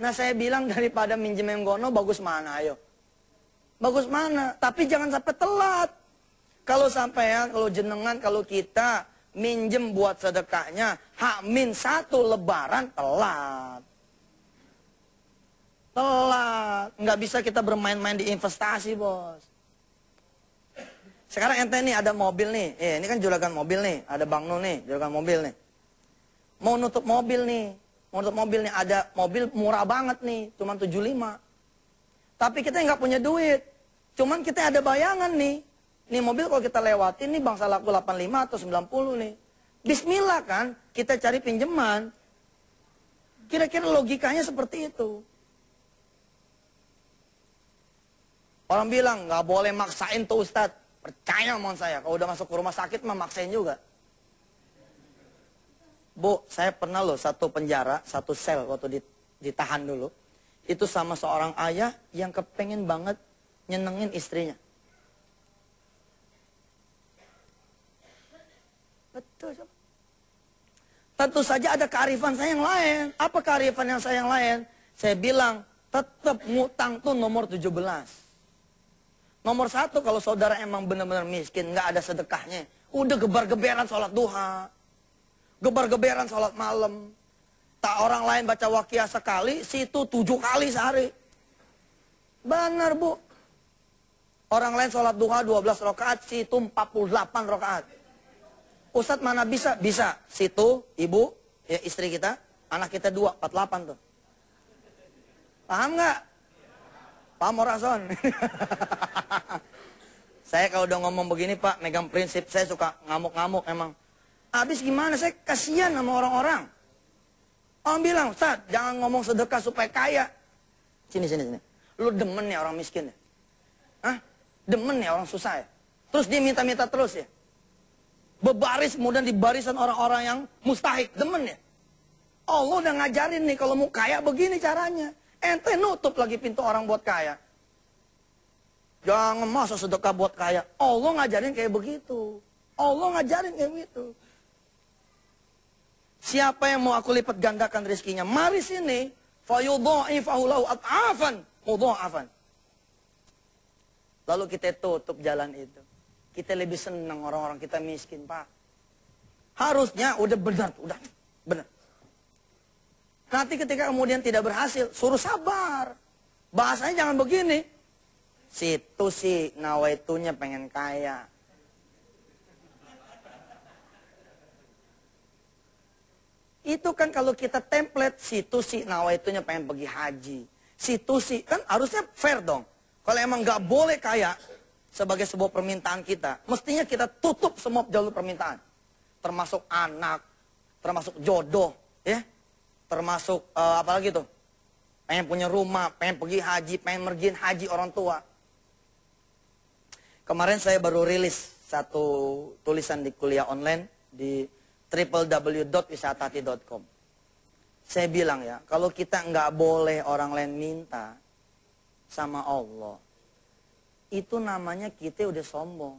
Nah saya bilang daripada minjem yang gono, bagus mana ayo? Bagus mana? Tapi jangan sampai telat. Kalau sampai ya, kalau jenengan, kalau kita minjem buat sedekahnya, H-1 lebaran telat. Telat. Nggak bisa kita bermain-main di investasi, bos. Sekarang ente nih ada mobil nih. Ini kan juragan mobil nih. Ada Bang Nu nih, juragan mobil nih. Mau nutup mobil nih. Mau nutup mobil nih. Ada mobil murah banget nih. Cuman 75. Tapi kita nggak punya duit. Cuman kita ada bayangan nih. Nih mobil kalau kita lewatin nih bangsa laku 85 atau 90 nih. Bismillah kan. Kita cari pinjaman. Kira-kira logikanya seperti itu. Orang bilang, nggak boleh maksain tuh Ustadz. Percaya sama saya, kalau udah masuk ke rumah sakit mah maksain juga. Bu, saya pernah loh satu penjara, satu sel waktu ditahan dulu. Itu sama seorang ayah yang kepengen banget nyenengin istrinya. Betul. Tentu saja ada kearifan saya yang lain. Apa kearifan yang saya yang lain? Saya bilang, tetap ngutang tuh nomor 17. Nomor 1, kalau saudara emang benar-benar miskin, nggak ada sedekahnya, udah gebar-geberan sholat duha, gebar-geberan sholat malam. Tak orang lain baca waqiah sekali, situ 7 kali sehari. Benar bu. Orang lain sholat duha 12 rakaat, situ 48 rakaat. Ustadz mana bisa? Bisa. Situ ibu, ya istri kita, anak kita 2, 48 tuh. Paham nggak? Paham Rason? Saya kalau udah ngomong begini Pak, megang prinsip, saya suka ngamuk-ngamuk emang. Habis gimana, saya kasihan sama orang-orang. Orang bilang, Ustaz, jangan ngomong sedekah supaya kaya. Sini. Lu demen ya orang miskin ya? Hah? Demen ya orang susah ya? Terus dia minta-minta terus ya? Berbaris kemudian di barisan orang-orang yang mustahik, demen ya? Allah udah ngajarin nih, kalau mau kaya begini caranya. Ente nutup lagi pintu orang buat kaya. Jangan masa sedekah buat kaya. Allah ngajarin kayak begitu. Allah ngajarin kayak begitu. Siapa yang mau aku lipat gandakan rezekinya? Mari sini. Fayudha'ifahu lahu at'afan mudha'afan. Lalu kita tutup jalan itu. Kita lebih senang orang-orang kita miskin, Pak. Harusnya udah benar, benar. Nanti ketika kemudian tidak berhasil, suruh sabar. Bahasanya jangan begini. Situ sih nawaitunya pengen kaya. Itu kan kalau kita template, situ sih nawaitunya pengen pergi haji. Situ sih, kan harusnya fair dong. Kalau emang nggak boleh kaya sebagai sebuah permintaan kita, mestinya kita tutup semua jalur permintaan. Termasuk anak, termasuk jodoh, ya. Termasuk apalagi tuh, pengen punya rumah, pengen pergi haji, pengen mergiin haji orang tua. Kemarin saya baru rilis satu tulisan di kuliah online di www.wisatahati.com. Saya bilang ya, kalau kita nggak boleh orang lain minta sama Allah, itu namanya kita udah sombong.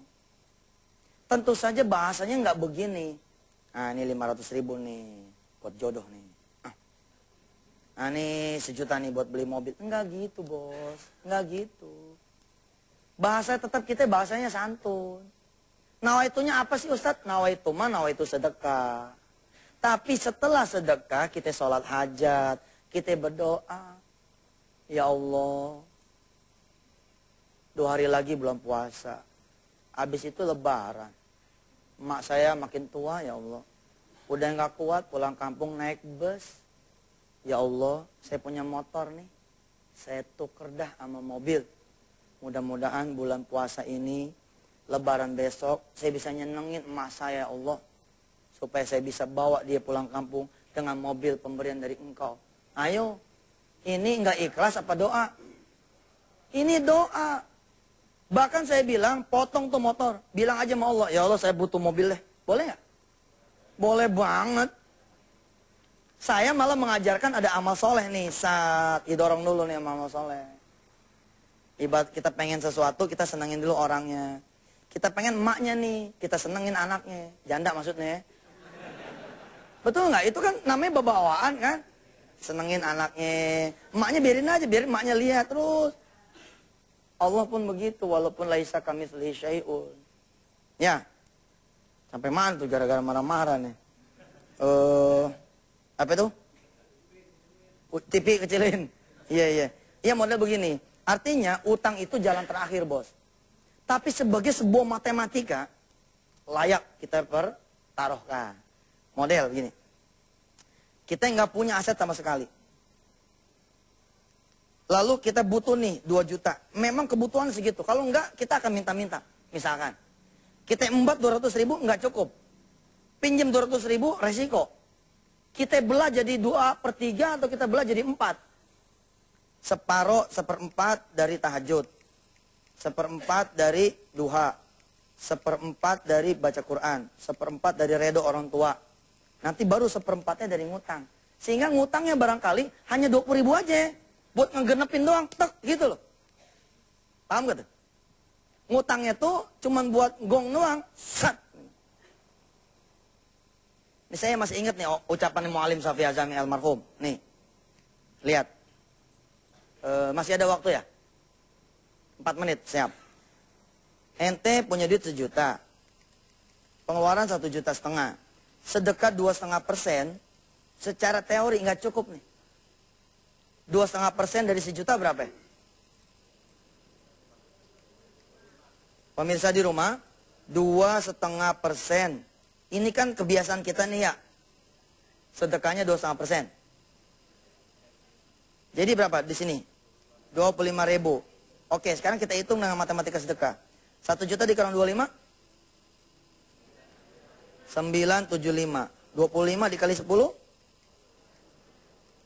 Tentu saja bahasanya nggak begini. Nah ini 500.000 nih buat jodoh nih. Nah ini 1 juta nih buat beli mobil. Enggak gitu bos, enggak gitu. Bahasa tetap kita bahasanya santun. Nawaitunya apa sih Ustadz? Nawaitu mah nawaitu sedekah. Tapi setelah sedekah kita sholat hajat, kita berdoa. Ya Allah, 2 hari lagi bulan puasa. Habis itu lebaran. Emak saya makin tua ya Allah. Udah nggak kuat pulang kampung naik bus. Ya Allah, saya punya motor nih. Saya tuker dah sama mobil. Mudah-mudahan bulan puasa ini, lebaran besok, saya bisa nyenengin emak saya ya Allah. Supaya saya bisa bawa dia pulang kampung dengan mobil pemberian dari Engkau. Ayo, ini nggak ikhlas apa doa? Ini doa. Bahkan saya bilang, potong tuh motor. Bilang aja sama Allah, ya Allah saya butuh mobil deh. Boleh nggak? Boleh banget. Saya malah mengajarkan ada amal soleh nih, saat didorong dulu nih amal soleh. Ibarat kita pengen sesuatu, kita senengin dulu orangnya. Kita pengen emaknya nih, kita senengin anaknya. Janda maksudnya. Betul nggak? Itu kan namanya bawaan kan? senengin anaknya. Emaknya biarin aja, biarin emaknya lihat terus. Allah pun begitu, walaupun laisa kamitslihi syai'un. Ya. Sampai mana tuh gara-gara marah-marah nih. Apa itu? TV kecilin. Iya, iya. Iya model begini. Artinya utang itu jalan terakhir, bos. Tapi sebagai sebuah matematika, layak kita pertaruhkan. Model begini. Kita nggak punya aset sama sekali. Lalu kita butuh nih 2 juta. Memang kebutuhan segitu. Kalau enggak, kita akan minta-minta. Misalkan. Kita embat 200 ribu, nggak cukup. Pinjam 200 ribu, resiko. Kita belah jadi 2/3 atau kita belah jadi 4. Separuh, 1/4 dari tahajud. 1/4 dari duha. 1/4 dari baca Quran. 1/4 dari redo orang tua. Nanti baru 1/4-nya dari ngutang. Sehingga ngutangnya barangkali hanya 20 ribu aja. Buat ngegenepin doang, tek, gitu loh. Paham gak tuh? Ngutangnya tuh cuman buat gong doang, sat. Ini saya masih ingat nih ucapan Mu'allim Safi Azami almarhum. Nih, lihat. Masih ada waktu ya? 4 menit, siap. Ente punya duit 1 juta. Pengeluaran 1,5 juta. Sedekah 2,5%, secara teori nggak cukup nih. 2,5% dari 1 juta berapa ya? Pemirsa di rumah, 2,5%. Ini kan kebiasaan kita nih ya. Sedekahnya 2,5%. Jadi berapa di sini? 25 ribu. Oke, sekarang kita hitung dengan matematika sedekah. 1 juta dikali 25? 975. 25 dikali 10?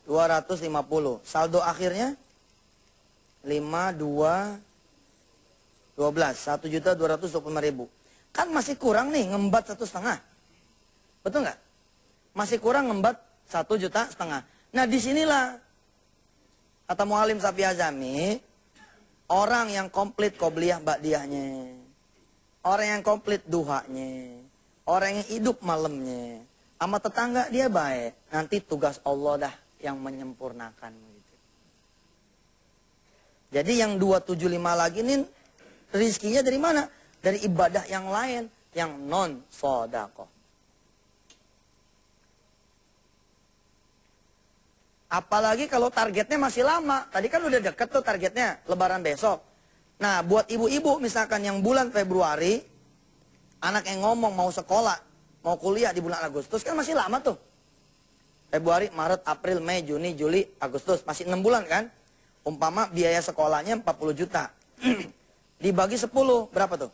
250. Saldo akhirnya? 5, 2, 12. 1.225.000. Kan masih kurang nih ngembat 1,5. Betul nggak? Masih kurang ngembat 1,5 juta. Nah disinilah kata Mu'allim Safi Azami, orang yang komplit qobliyah ba'diyahnya, orang yang komplit duhanya, orang yang hidup malamnya, sama tetangga dia baik, nanti tugas Allah dah yang menyempurnakan. Gitu. Jadi yang 275 lagi nih rizkinya dari mana? Dari ibadah yang lain, yang non sodaqoh. Apalagi kalau targetnya masih lama. Tadi kan udah deket tuh targetnya, lebaran besok. Nah, buat ibu-ibu misalkan yang bulan Februari, anak yang ngomong mau sekolah, mau kuliah di bulan Agustus, kan masih lama tuh. Februari, Maret, April, Mei, Juni, Juli, Agustus. Masih 6 bulan kan? Umpama biaya sekolahnya 40 juta. Dibagi 10, berapa tuh?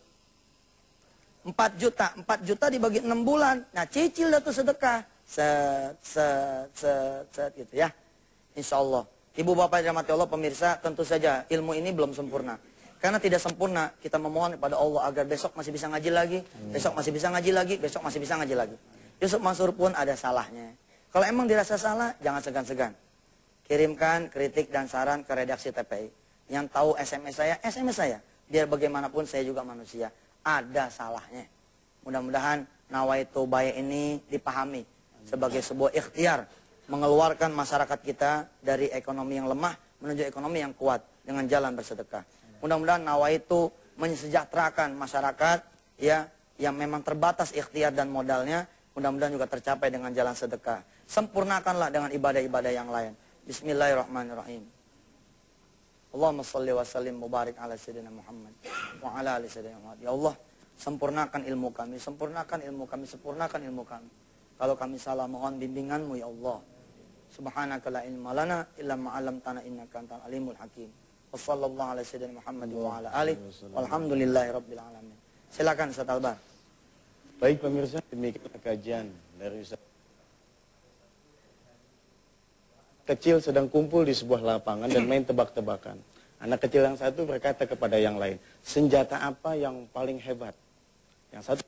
4 juta. 4 juta dibagi 6 bulan. Nah, cicil dah tuh sedekah. Set gitu ya. Insya Allah. Ibu bapak dirahmati Allah, pemirsa, tentu saja ilmu ini belum sempurna. Karena tidak sempurna, kita memohon kepada Allah agar besok masih bisa ngaji lagi, besok masih bisa ngaji lagi, besok masih bisa ngaji lagi. Yusuf Mansur pun ada salahnya. Kalau emang dirasa salah, jangan segan-segan. Kirimkan kritik dan saran ke redaksi TPI. Yang tahu SMS saya. Biar bagaimanapun saya juga manusia. Ada salahnya. Mudah-mudahan nawaitu baik ini dipahami sebagai sebuah ikhtiar mengeluarkan masyarakat kita dari ekonomi yang lemah menuju ekonomi yang kuat dengan jalan bersedekah. Mudah-mudahan nawaitu mensejahterakan masyarakat ya yang memang terbatas ikhtiar dan modalnya, mudah-mudahan juga tercapai dengan jalan sedekah. Sempurnakanlah dengan ibadah-ibadah yang lain. Bismillahirrahmanirrahim. Allahumma salli wa sallim mubarak ala sayyidina Muhammad wa ala ali sayyidina Muhammad. Ya Allah, sempurnakan ilmu kami, sempurnakan ilmu kami, sempurnakan ilmu kami. Kalau kami salah, mohon bimbinganmu ya Allah. Subhanaka la ilma lana illa ma 'allamtana innaka antal alimul hakim. Wassallallahu ala sayyidina Muhammad wa ala alihi walhamdulillahi rabbil alamin. Silakan Ustaz Albar. Baik pemirsa, demikian kajian dari Ustaz. Kecil sedang kumpul di sebuah lapangan dan main tebak-tebakan. Anak kecil yang satu berkata kepada yang lain, senjata apa yang paling hebat? Yang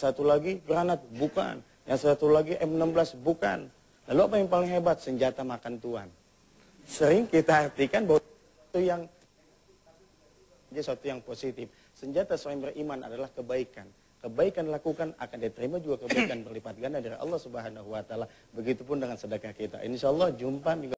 satu lagi granat, bukan. Yang satu lagi M16, bukan. Lalu apa yang paling hebat? Senjata makan tuan. Sering kita artikan bahwa sesuatu yang positif. Senjata seorang beriman adalah kebaikan. kebaikan lakukan akan diterima juga kebaikan berlipat ganda dari Allah Subhanahu wa taala. Begitupun dengan sedekah kita. Insyaallah jumpa minggu